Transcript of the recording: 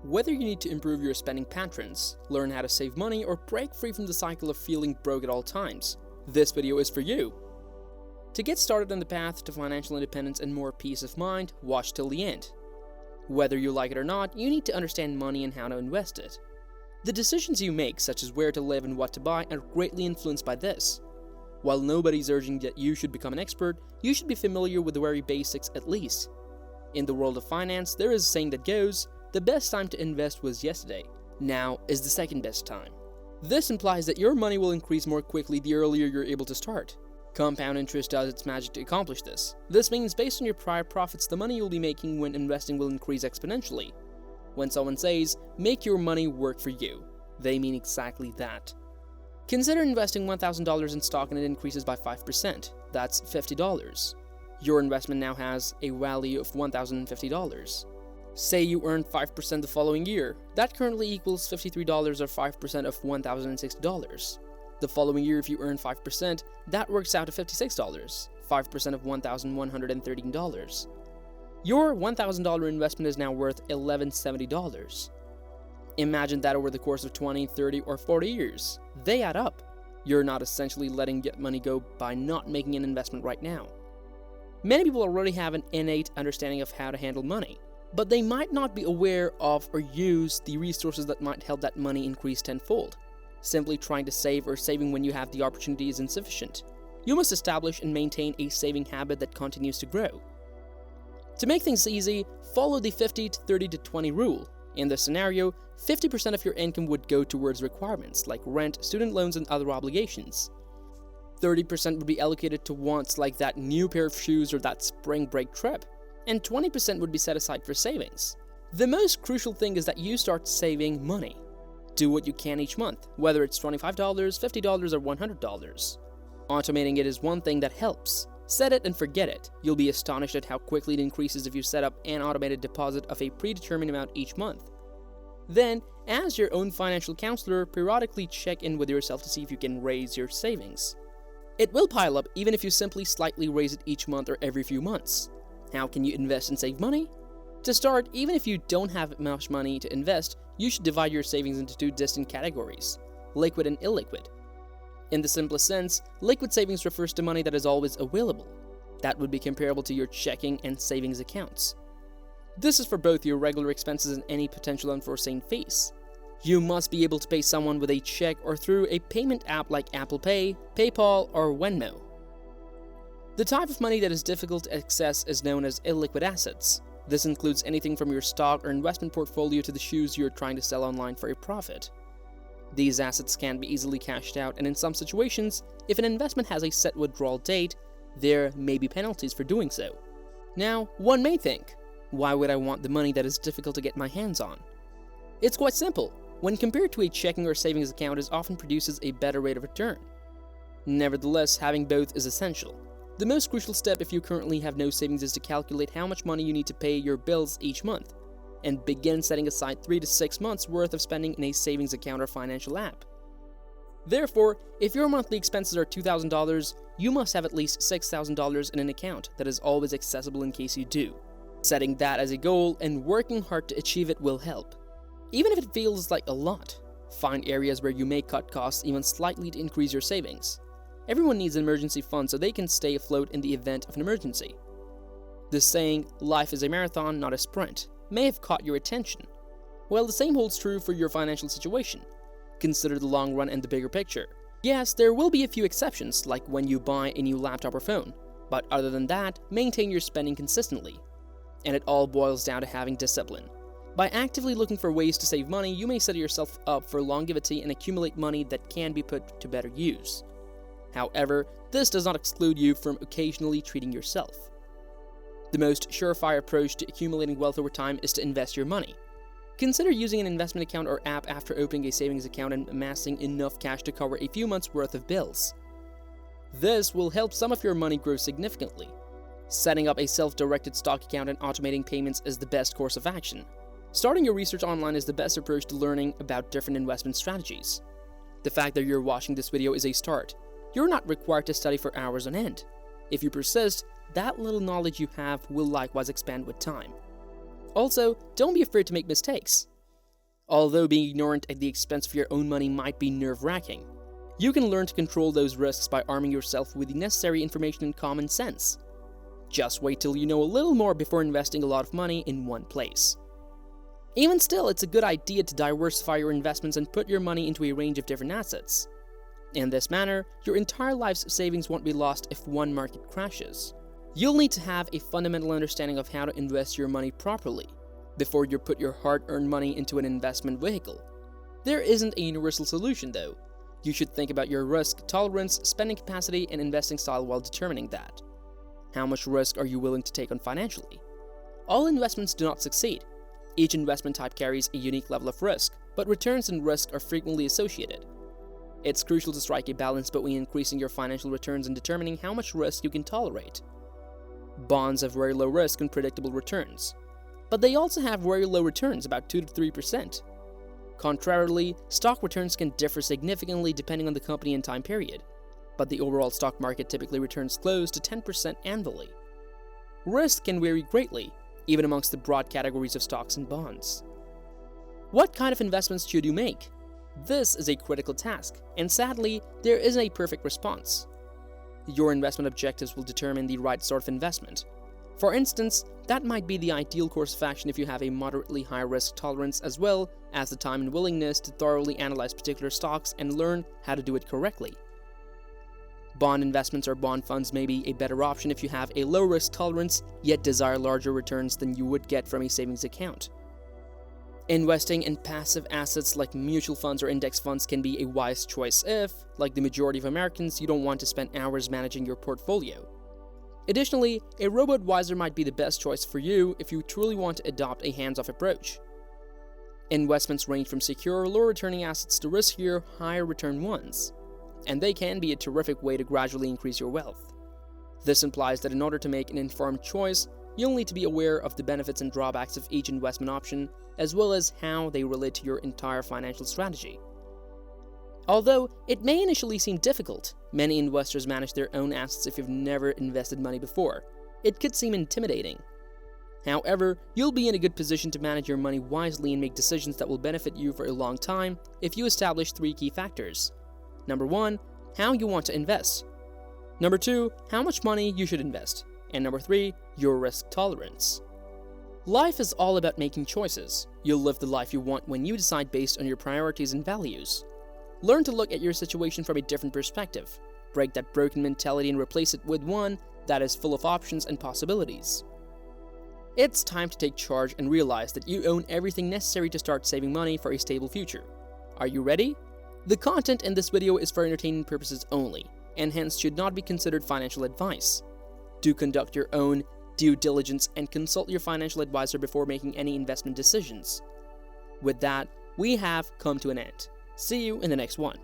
Whether you need to improve your spending patterns, learn how to save money, or break free from the cycle of feeling broke at all times, this video is for you. To get started on the path to financial independence and more peace of mind, watch till the end. Whether you like it or not, you need to understand money and how to invest it. The decisions you make, such as where to live and what to buy, are greatly influenced by this. While nobody's urging that you should become an expert, you should be familiar with the very basics at least. In the world of finance, there is a saying that goes, "The best time to invest was yesterday. Now is the second best time." This implies that your money will increase more quickly the earlier you're able to start. Compound interest does its magic to accomplish this. This means based on your prior profits, the money you'll be making when investing will increase exponentially. When someone says, "Make your money work for you," they mean exactly that. Consider investing $1,000 in stock and it increases by 5%. That's $50. Your investment now has a value of $1,050. Say you earn 5% the following year. That currently equals $53 or 5% of $1,060. The following year, if you earn 5%, that works out to $56, 5% of $1,113. Your $1,000 investment is now worth $1,170. Imagine that over the course of 20, 30, or 40 years. They add up. You're not essentially letting money go by not making an investment right now. Many people already have an innate understanding of how to handle money, but they might not be aware of or use the resources that might help that money increase tenfold. Simply trying to save or saving when you have the opportunity is insufficient. You must establish and maintain a saving habit that continues to grow. To make things easy, follow the 50 to 30 to 20 rule. In this scenario, 50% of your income would go towards requirements like rent, student loans, and other obligations. 30% would be allocated to wants like that new pair of shoes or that spring break trip. And 20% would be set aside for savings. The most crucial thing is that you start saving money. Do what you can each month, whether it's $25, $50, or $100. Automating it is one thing that helps. Set it and forget it. You'll be astonished at how quickly it increases if you set up an automated deposit of a predetermined amount each month. Then, as your own financial counselor, periodically check in with yourself to see if you can raise your savings. It will pile up even if you simply slightly raise it each month or every few months. How can you invest and save money? To start, even if you don't have much money to invest, you should divide your savings into two distinct categories: liquid and illiquid. In the simplest sense, liquid savings refers to money that is always available. That would be comparable to your checking and savings accounts. This is for both your regular expenses and any potential unforeseen fees. You must be able to pay someone with a check or through a payment app like Apple Pay, PayPal, or Venmo. The type of money that is difficult to access is known as illiquid assets. This includes anything from your stock or investment portfolio to the shoes you're trying to sell online for a profit. These assets can be easily cashed out, and in some situations, if an investment has a set withdrawal date, there may be penalties for doing so. Now, one may think, why would I want the money that is difficult to get my hands on? It's quite simple. When compared to a checking or savings account, it often produces a better rate of return. Nevertheless, having both is essential. The most crucial step if you currently have no savings is to calculate how much money you need to pay your bills each month, and begin setting aside 3 to 6 months worth of spending in a savings account or financial app. Therefore, if your monthly expenses are $2,000, you must have at least $6,000 in an account that is always accessible in case you do. Setting that as a goal and working hard to achieve it will help. Even if it feels like a lot, find areas where you may cut costs even slightly to increase your savings. Everyone needs an emergency fund so they can stay afloat in the event of an emergency. The saying, "Life is a marathon, not a sprint," may have caught your attention. Well, the same holds true for your financial situation. Consider the long run and the bigger picture. Yes, there will be a few exceptions, like when you buy a new laptop or phone, but other than that, maintain your spending consistently. And it all boils down to having discipline. By actively looking for ways to save money, you may set yourself up for longevity and accumulate money that can be put to better use. However, this does not exclude you from occasionally treating yourself. The most surefire approach to accumulating wealth over time is to invest your money. Consider using an investment account or app after opening a savings account and amassing enough cash to cover a few months' worth of bills. This will help some of your money grow significantly. Setting up a self-directed stock account and automating payments is the best course of action. Starting your research online is the best approach to learning about different investment strategies. The fact that you're watching this video is a start. You're not required to study for hours on end. If you persist, that little knowledge you have will likewise expand with time. Also, don't be afraid to make mistakes. Although being ignorant at the expense of your own money might be nerve-wracking, you can learn to control those risks by arming yourself with the necessary information and common sense. Just wait till you know a little more before investing a lot of money in one place. Even still, it's a good idea to diversify your investments and put your money into a range of different assets. In this manner, your entire life's savings won't be lost if one market crashes. You'll need to have a fundamental understanding of how to invest your money properly before you put your hard-earned money into an investment vehicle. There isn't a universal solution though. You should think about your risk tolerance, spending capacity, and investing style while determining that. How much risk are you willing to take on financially? All investments do not succeed. Each investment type carries a unique level of risk, but returns and risk are frequently associated. It's crucial to strike a balance between increasing your financial returns and determining how much risk you can tolerate. Bonds have very low risk and predictable returns, but they also have very low returns, about 2 to 3%. Contrarily, stock returns can differ significantly depending on the company and time period, but the overall stock market typically returns close to 10% annually. Risk can vary greatly, even amongst the broad categories of stocks and bonds. What kind of investments should you make? This is a critical task, and sadly, there isn't a perfect response. Your investment objectives will determine the right sort of investment. For instance, that might be the ideal course of action if you have a moderately high risk tolerance as well as the time and willingness to thoroughly analyze particular stocks and learn how to do it correctly. Bond investments or bond funds may be a better option if you have a low risk tolerance yet desire larger returns than you would get from a savings account. Investing in passive assets like mutual funds or index funds can be a wise choice if, like the majority of Americans, you don't want to spend hours managing your portfolio. Additionally, a robo-advisor might be the best choice for you if you truly want to adopt a hands-off approach. Investments range from secure, low-returning assets to riskier, higher-return ones, and they can be a terrific way to gradually increase your wealth. This implies that in order to make an informed choice, you'll need to be aware of the benefits and drawbacks of each investment option, as well as how they relate to your entire financial strategy. Although it may initially seem difficult, many investors manage their own assets if you've never invested money before. It could seem intimidating. However, you'll be in a good position to manage your money wisely and make decisions that will benefit you for a long time if you establish 3 key factors. Number 1, how you want to invest. Number 2, how much money you should invest. And number 3, your risk tolerance. Life is all about making choices. You'll live the life you want when you decide based on your priorities and values. Learn to look at your situation from a different perspective. Break that broken mentality and replace it with one that is full of options and possibilities. It's time to take charge and realize that you own everything necessary to start saving money for a stable future. Are you ready? The content in this video is for entertainment purposes only, and hence should not be considered financial advice. Do conduct your own due diligence and consult your financial advisor before making any investment decisions. With that, we have come to an end. See you in the next one.